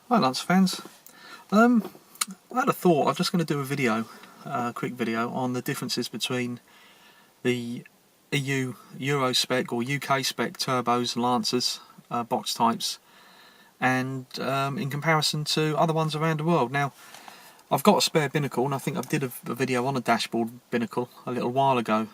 Hi Lance fans. I had a thought. I'm just going to do a video, a quick video on the differences between the EU Euro spec or UK spec turbos and Lancers box types, and in comparison to other ones around the world. Now, I've got a spare binnacle, and I think I did a video on a dashboard binnacle a little while ago.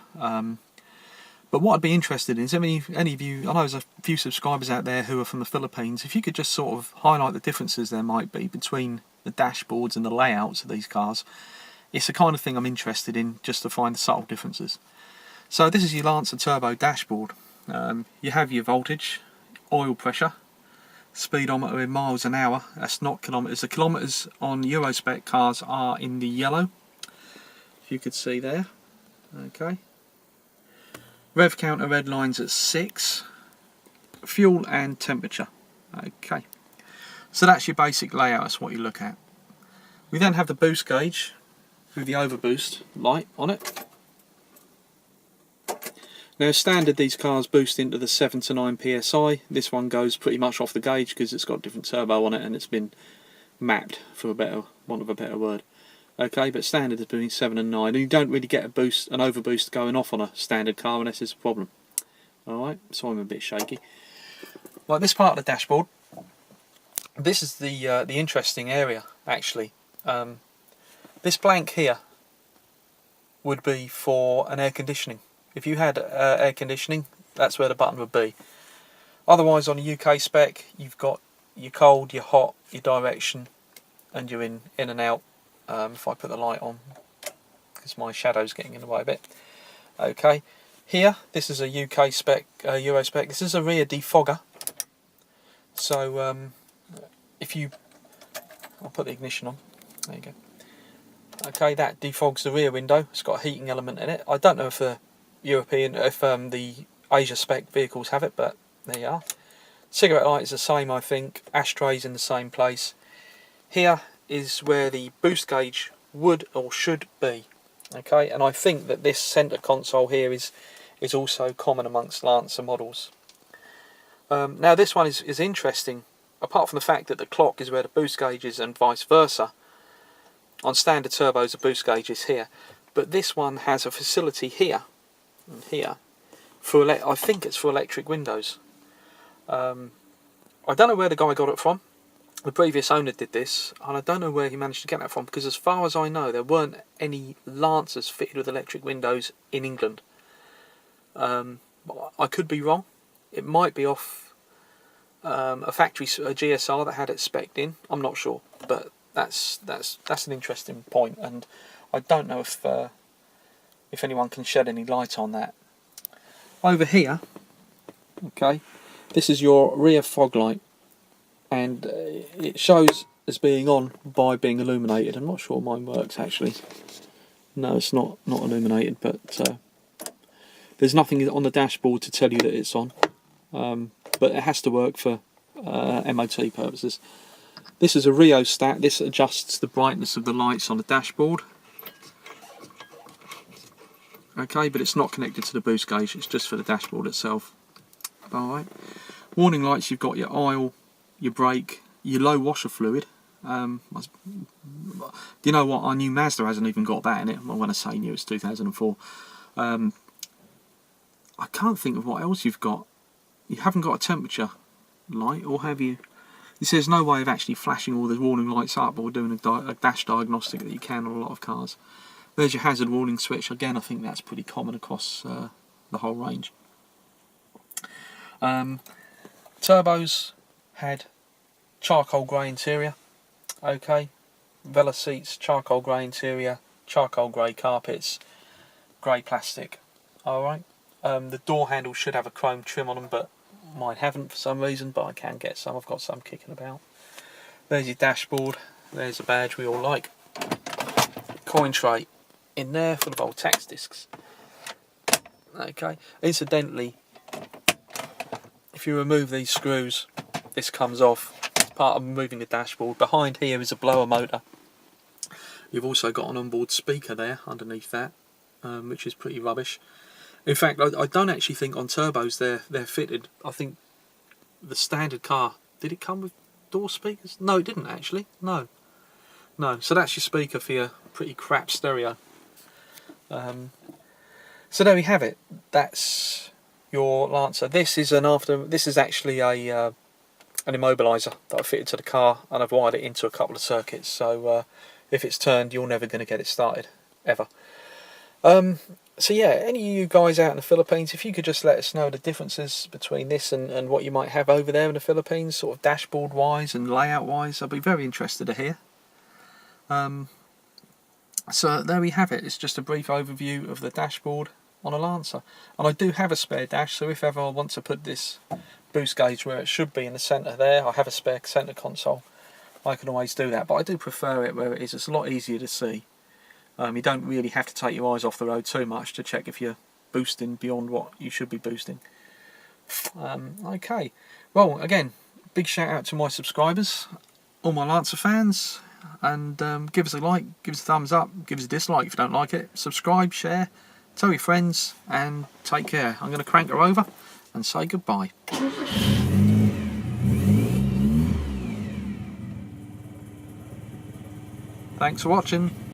But what I'd be interested in is any of you, I know there's a few subscribers out there who are from the Philippines, if you could just sort of highlight the differences there might be between the dashboards and the layouts of these cars. It's the kind of thing I'm interested in, just to find the subtle differences. So this is your Lancer Turbo dashboard. You have your voltage, oil pressure, speedometer in miles an hour. That's not kilometres. The kilometres on Euro spec cars are in the yellow, if you could see there. Okay. Rev counter red lines at 6. Fuel and temperature. Okay. So that's your basic layout, that's what you look at. We then have the boost gauge with the overboost light on it. Now standard, these cars boost into the 7 to 9 psi. This one goes pretty much off the gauge because it's got a different turbo on it and it's been mapped, for want of a better word. Okay, but standard is between 7 and 9, and you don't really get an overboost going off on a standard car unless there's a problem. Alright, so I'm a bit shaky. Like this part of the dashboard, this is the interesting area actually. This blank here would be for an air conditioning. If you had air conditioning, that's where the button would be. Otherwise, on a UK spec, you've got your cold, your hot, your direction, and you're in and out. If I put the light on, because my shadow's getting in the way a bit. Okay, here, this is a UK spec, Euro spec. This is a rear defogger. So, I'll put the ignition on. There you go. Okay, that defogs the rear window. It's got a heating element in it. I don't know if the the Asia spec vehicles have it, but there you are. Cigarette light is the same, I think. Ashtrays in the same place. Here is where the boost gauge would or should be. Okay, and I think that this centre console here is also common amongst Lancer models. Now this one is interesting, apart from the fact that the clock is where the boost gauge is and vice versa. On standard turbos the boost gauge is here, but this one has a facility here and here for I think it's for electric windows. I don't know where the guy got it from. The previous owner did this, and I don't know where he managed to get that from, because as far as I know there weren't any Lancers fitted with electric windows in England. I could be wrong. It might be off a factory, a GSR that had it spec'd in. I'm not sure, but that's an interesting point, and I don't know if anyone can shed any light on that. Over here, okay, this is your rear fog light, and it shows as being on by being illuminated. I'm not sure mine works actually. No, it's not illuminated, but there's nothing on the dashboard to tell you that it's on. But it has to work for MOT purposes. This is a Rheostat. This adjusts the brightness of the lights on the dashboard. Okay, but it's not connected to the boost gauge, it's just for the dashboard itself. Alright. Warning lights, you've got your oil, your brake, your low washer fluid. Do you know what? Our new Mazda hasn't even got that in it. Well, when I say new, it's 2004. I can't think of what else you've got. You haven't got a temperature light, or have you? There's no way of actually flashing all the warning lights up or doing a dash diagnostic that you can on a lot of cars. There's your hazard warning switch. Again, I think that's pretty common across the whole range. Turbos had charcoal grey interior. Okay, Vela seats, charcoal grey interior, charcoal grey carpets, grey plastic. Alright. The door handles should have a chrome trim on them, but mine haven't for some reason, but I can get some. I've got some kicking about. There's your dashboard. There's a badge we all like. Coin tray in there full of old tax discs. Okay. Incidentally, if you remove these screws, this comes off. It's part of removing the dashboard. Behind here is a blower motor. You've also got an onboard speaker there underneath that, which is pretty rubbish. In fact, I don't actually think on turbos they're fitted. I think the standard car, did it come with door speakers? No, it didn't actually. No. So that's your speaker for your pretty crap stereo. So there we have it. That's your Lancer. This is actually a an immobiliser that I fitted to the car, and I've wired it into a couple of circuits. So if it's turned, you're never going to get it started ever. So yeah, any of you guys out in the Philippines, if you could just let us know the differences between this and what you might have over there in the Philippines, sort of dashboard wise and layout wise, I'd be very interested to hear. So there we have it. It's just a brief overview of the dashboard on a Lancer. And I do have a spare dash, so if ever I want to put this boost gauge where it should be in the centre there, I have a spare centre console, I can always do that. But I do prefer it where it is. It's a lot easier to see. You don't really have to take your eyes off the road too much to check if you're boosting beyond what you should be boosting. Okay, well, again, big shout out to my subscribers, all my Lancer fans, and give us a like, give us a thumbs up, give us a dislike if you don't like it, subscribe, share, tell your friends, and take care. I'm going to crank her over and say goodbye. Thanks for watching.